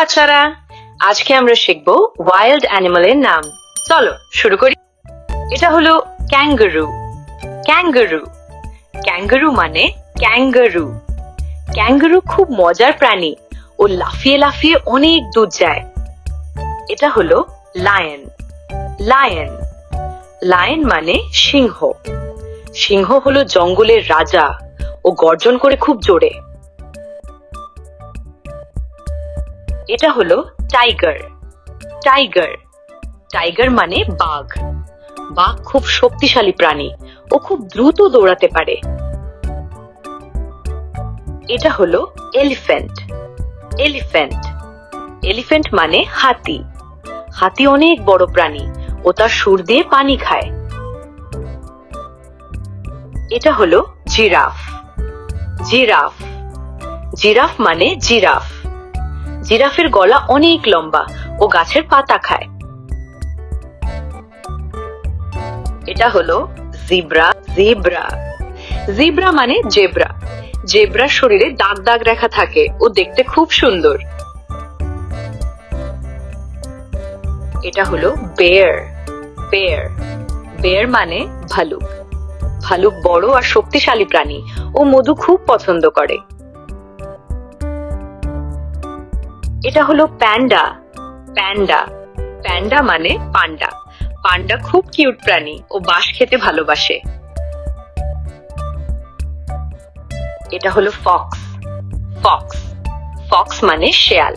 বাচ্চারা, আজকে আমরা শিখব ওয়াইল্ড অ্যানিমালের নাম। চলো শুরু করি। এটা হলো ক্যাঙ্গারু। ক্যাঙ্গারু ক্যাঙ্গারু মানে ক্যাঙ্গারু। ক্যাঙ্গারু খুব মজার প্রাণী, ও লাফিয়ে লাফিয়ে অনেক দূর যায়। এটা হলো লায়ন। লায়ন লায়ন মানে সিংহ। সিংহ হলো জঙ্গলের রাজা, ও গর্জন করে খুব জোরে। এটা হলো টাইগার। টাইগার টাইগার মানে বাঘ। বাঘ খুব শক্তিশালী প্রাণী, ও খুব দ্রুত দৌড়াতে পারে। এটা হলো এলিফ্যান্ট। এলিফ্যান্ট এলিফ্যান্ট মানে হাতি। হাতি অনেক বড় প্রাণী, ও তার সুর দিয়ে পানি খায়। এটা হলো জিরাফ। জিরাফ জিরাফ মানে জিরাফ। জিরাফের গলা অনেক লম্বা, ও গাছের পাতা খায়। এটা হলো জিব্রা। জিব্রা জিব্রা মানে জেব্রা। জেব্রার শরীরে দাগ দাগ রেখা থাকে, ও দেখতে খুব সুন্দর। এটা হলো বেয়ার। বেয়ার বেয়ার মানে ভালুক। ভালুক বড় আর শক্তিশালী প্রাণী, ও মধু খুব পছন্দ করে। এটা হলো প্যান্ডা। প্যান্ডা প্যান্ডা মানে পান্ডা। পান্ডা খুব কিউট প্রাণী, ও বাঁশ খেতে ভালোবাসে। এটা হলো ফক্স। ফক্স ফক্স মানে শেয়াল।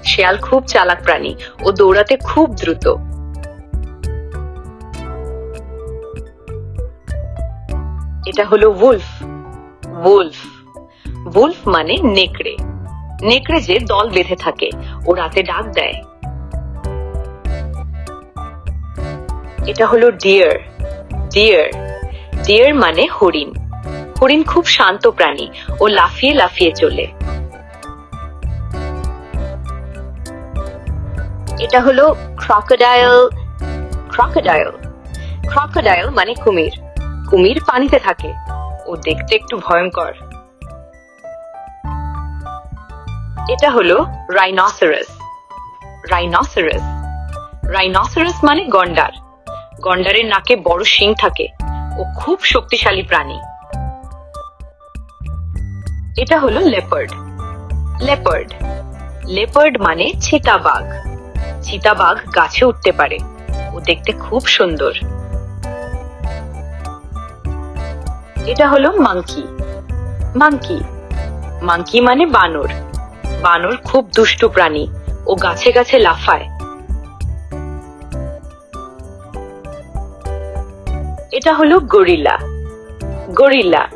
শেয়াল খুব চালাক প্রাণী, ও দৌড়াতে খুব দ্রুত। এটা হলো উলফ। উলফ উলফ মানে নেকড়ে। নেকড়ে যে দল বেঁধে থাকে, ও রাতে ডাক দেয়। এটা হলো ডিয়ার। ডিয়ার ডিয়ার মানে হরিণ। হরিণ খুব শান্ত প্রাণী, ও লাফিয়ে লাফিয়ে চলে। এটা হলো ক্রকোডাইল। ক্রকোডাইল ক্রকোডাইল মানে কুমির। কুমির পানিতে থাকে, ও দেখতে একটু ভয়ঙ্কর। এটা হলো রাইনোসেরাস। রাইনোসেরাস রাইনোসেরাস মানে গন্ডার। গন্ডারের নাকে বড় শিং থাকে, ও খুব শক্তিশালী প্রাণী। এটা হলো লেপার্ড। লেপার্ড লেপার্ড মানে চিতাবাঘ। চিতাবাঘ গাছে উঠতে পারে, ও দেখতে খুব সুন্দর। এটা হলো মাংকি। মাংকি মাংকি মানে বানর। বানর খুব দুষ্টু প্রাণী, ও গাছে গাছে লাফায়। এটা হলো গরিলা। গরিলা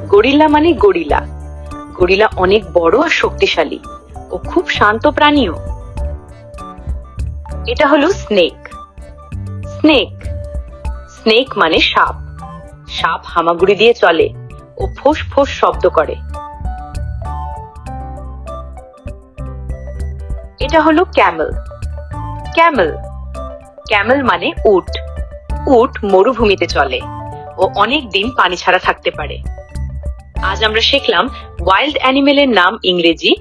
গরিলা মানে গরিলা। গরিলা অনেক বড় আর শক্তিশালী, ও খুব শান্ত প্রাণীও। এটা হলো স্নেক। স্নেক স্নেক মানে সাপ। সাপ হামাগুড়ি দিয়ে চলে, ও ফোঁস ফোঁস শব্দ করে। এটা হলো ক্যামেল। ক্যামেল ক্যামেল মানে উট। উট মরুভূমিতে চলে, ও অনেক দিন পানি ছাড়া থাকতে পারে। আজ আমরা শিখলাম ওয়াইল্ড অ্যানিমেলের নাম ইংরেজি